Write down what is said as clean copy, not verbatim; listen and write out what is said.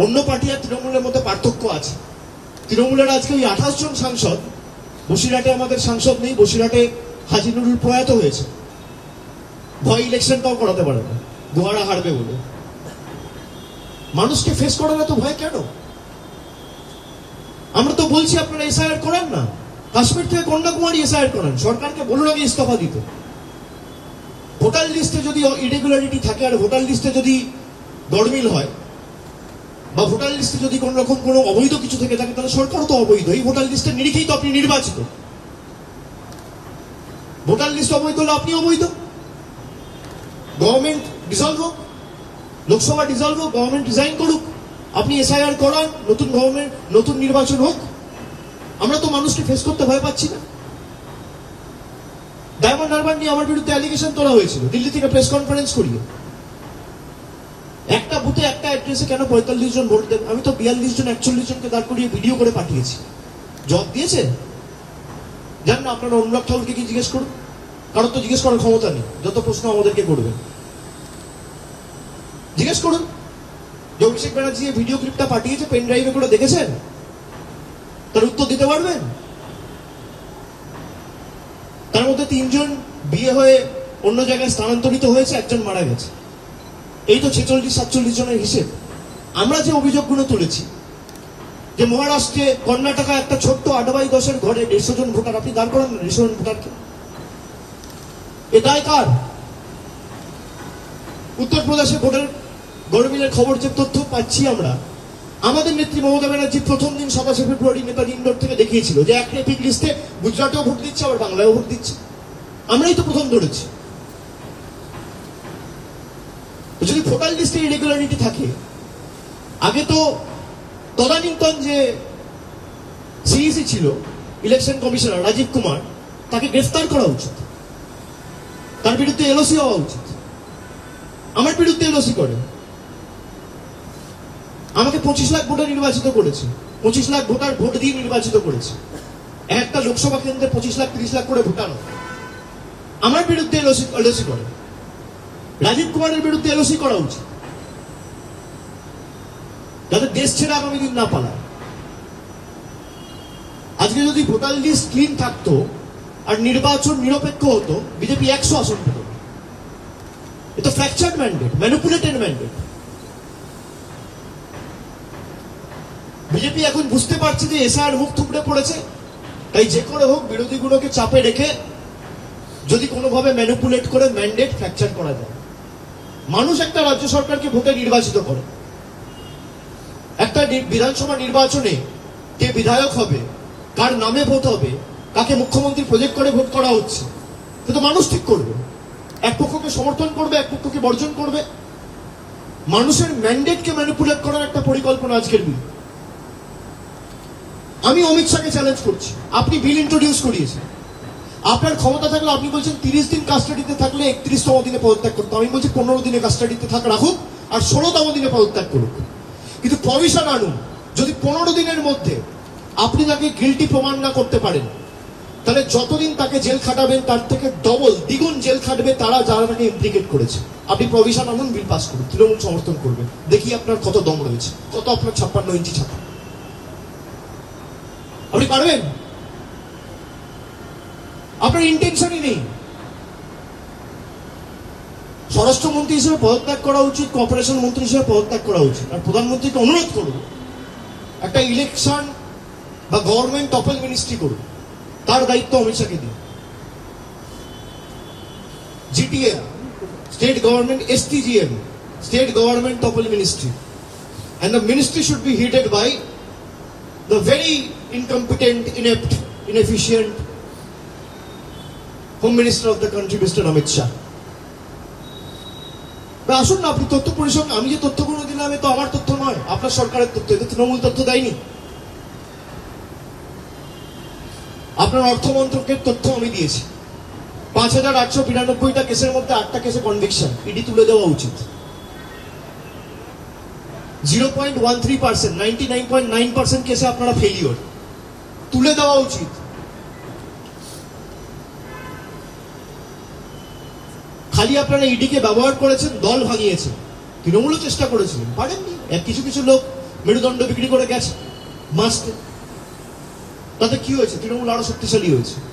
অন্য পার্টি আর তৃণমূলের মধ্যে পার্থক্য আছে। তৃণমূলের আজকে ওই 28 জন সাংসদ, বসিরহাটে আমাদের সাংসদ নেই, বসিরহাটে হাজি নুরুল প্রয়াত হয়েছে, ভয় ইলেকশনটাও করাতে পারে না, দুয়ারা হারবে বলে। মানুষকে ফেস করার এত ভয় কেন? আমরা তো বলছি আপনারা এসআইআর করান না, কাশ্মীর থেকে কন্যাকুমারী এসআইআর করান, সরকারকে বলুন আগে ইস্তফা দিতে। ভোটার লিস্টে যদি ইরেগুলারিটি থাকে আর ভোটার লিস্টে যদি গড়মিল হয় বা ভোটার লিস্টে যদি কোন রকম কোনো অবৈধ কিছু থেকে থাকে, তাহলে সরকারও তো অবৈধ। এই ভোটার লিস্টের নিরিখেই তো আপনি নির্বাচিত। ভোটার লিস্ট অবৈধ হলে আপনি অবৈধ। গভর্নমেন্ট ডিসলভ হোক, লোকসভা ডিসলভ হোক, গভর্নমেন্ট রিজাইন করুক, আপনি এসআইআর করান, নতুন গভর্নমেন্ট, নতুন নির্বাচন হোক। আমরা তো মানুষকে ফেস করতে ভয় পাচ্ছি না। ডায়মন্ড হারবার নিয়ে আমার বিরুদ্ধে অ্যালিগেশন তোলা হয়েছিল দিল্লি থেকে প্রেস কনফারেন্স করিয়ে। একটা বুথে একটা অ্যাড্রেসে কেন 45 জন ভোট দেবে? আমি তো 42 জন 41 জনকে দাঁড় করিয়ে ভিডিও করে পাঠিয়েছি। জবাব দিয়েছে? জান না, আপনারা অনুরাগ ঠাকুরকে কি জিজ্ঞেস করুন, কারোর তো জিজ্ঞেস করার ক্ষমতা নেই। যত প্রশ্ন আমাদেরকে করবেন জিজ্ঞেস করুন। যে অভিষেক ব্যানার্জি ভিডিও ক্লিপটা পাঠিয়েছে পেন ড্রাইভে করে দেখেছেন? তার উত্তর দিতে পারবেন? তার মধ্যে 3 জন বিয়ে হয়ে অন্য জায়গায় স্থানান্তরিত হয়েছে, 1 জন মারা গেছে। এই তো 46-47 জনের হিসেব। আমরা যে অভিযোগগুলো তুলেছি যে মহারাষ্ট্রে, কর্ণাটকা একটা ছোট্ট 8/10 ঘরে 150 জন ভোটার, আপনি দাঁড় করেন না 150 জন ভোটারকে, এ দায় কার? উত্তরপ্রদেশে ভোটের গড়মিলের খবর যে তথ্য পাচ্ছি আমরা, আমাদের নেত্রী মমতা ব্যানার্জি প্রথম দিন 27 ফেব্রুয়ারি নেতাজি ইন্ডোর থেকে দেখিয়েছিল যে এক রেপিক লিস্টে গুজরাটেও ভোট দিচ্ছে, আবার বাংলায়ও ভোট দিচ্ছে। আমরাই তো প্রথম ধরেছি। যদি ভোটার লিস্টে ইরেগুলারিটি থাকে, আগে তো তদানীন্তন যে সিইসি ছিল, ইলেকশন কমিশনার রাজীব কুমার, তাকে গ্রেফতার করা উচিত, তার বিরুদ্ধে এলওসি হওয়া উচিত। আমার বিরুদ্ধে এলওসি করে আমাকে 25 লাখ ভোটার নির্বাচিত করেছে, 25 লাখ ভোটার ভোট দিয়ে নির্বাচিত করেছে। একটা লোকসভা কেন্দ্রে 25 লাখ 30 লাখ করে ভোটার, আমার বিরুদ্ধে এলওসি করে। রাজীব কুমারের বিরুদ্ধে এলওসি করা উচিত, যাতে দেশ ছেড়ে আগামী দিন না পালায়। আজকে যদি ভোটার লিস্ট ক্লিন থাকতো আর নির্বাচন নিরপেক্ষ হতো, বিজেপি 100 আসন পেত। এটা fractured mandate, manipulated mandate. BJP এখন বুঝতে পারছে যে এসআইআর মুখ থুবড়ে পড়েছে, তাই যে করে হোক বিরোধীগুলোকে চাপে রেখে যদি কোনোভাবে ম্যানিপুলেট করে ম্যান্ডেট ফ্র্যাকচার করা যায়। মানুষ একটা রাজ্য সরকারকে ভোটে নির্বাচিত করে। একটা বিধানসভা নির্বাচনে কে বিধায়ক হবে, কার নামে ভোট হবে, কাকে মুখ্যমন্ত্রী প্রজেক্ট করে ভোট করা হচ্ছে, সেটা মানুষ ঠিক করবে। এক পক্ষকে সমর্থন করবে, এক পক্ষকে বর্জন করবে। মানুষের ম্যান্ডেটকে ম্যানিপুলেট করার একটা পরিকল্পনা আজকের বিল। আমি অমিত শাহকে চ্যালেঞ্জ করছি, আপনি বিল ইন্ট্রোডিউস করিয়েছেন, আপনার ক্ষমতা থাকলে আপনি বলছেন 30 দিন কাস্টাডিতে থাকলে 31তম দিনে পদত্যাগ করতে। আমি বলছি 15 দিনে কাস্টাডিতে রাখুক আর 16তম দিনে পদত্যাগ করুক, কিন্তু প্রভিশন আনুন। যদি 15 দিনের মধ্যে আপনি তাকে গিল্টি প্রমাণ না করতে পারেন, তাহলে যতদিন তাকে জেল খাটাবেন তার থেকে ডবল, দ্বিগুণ জেল খাটবে তারা যারা তাকে ইমপ্লিকেট করেছে। আপনি প্রভিশন আনুন, বিল পাস করুন, তৃণমূল সমর্থন করবে। দেখি আপনার কত দম রয়েছে, কত আপনার 56 ইঞ্চি ছাতা। আপনি পারবেন? আপনার ইন্টেনশনই নেই। স্বরাষ্ট্রমন্ত্রী হিসেবে পদত্যাগ করা উচিত, কর্পোরেশন মন্ত্রী হিসেবে পদত্যাগ করা উচিত। আর প্রধানমন্ত্রীকে অনুরোধ করব, একটা ইলেকশন বা গভর্নমেন্ট টপল মিনিস্ট্রি করুন, তার দায়িত্ব অমিত শাহকে দিন। GTA, state government, STGM, state government topple ministry, and the ministry should be headed by the very incompetent, inept, inefficient Home Minister of the country, Mr. Amit Shah. আসুন না, আপনি তথ্য পরিষদ, আমি যে তথ্যগুলো দিলাম তো আমার তথ্য নয়, আপনার সরকারের তথ্য, এটা তৃণমূল তথ্য দেয়নি। আপনার অর্থমন্ত্রকের তথ্য আমি দিয়েছি। 5892টা কেসের মধ্যে 8টা কেসে কনভিকশন, ইডি তুলে দেওয়া উচিত। 0.13%, 99.9% কেসে আপনারা ফেলিওর, তুলে দেওয়া উচিত। খালি আপনারা ইডিকে ব্যবহার করেছেন, দল ভাঙিয়েছেন। তৃণমূলও চেষ্টা করেছিলেন, পারেননি। কিছু কিছু লোক মেরুদণ্ড বিক্রি করে গেছে মাস্টে। তাতে কি হয়েছে? তৃণমূল আরো শক্তিশালী হয়েছে।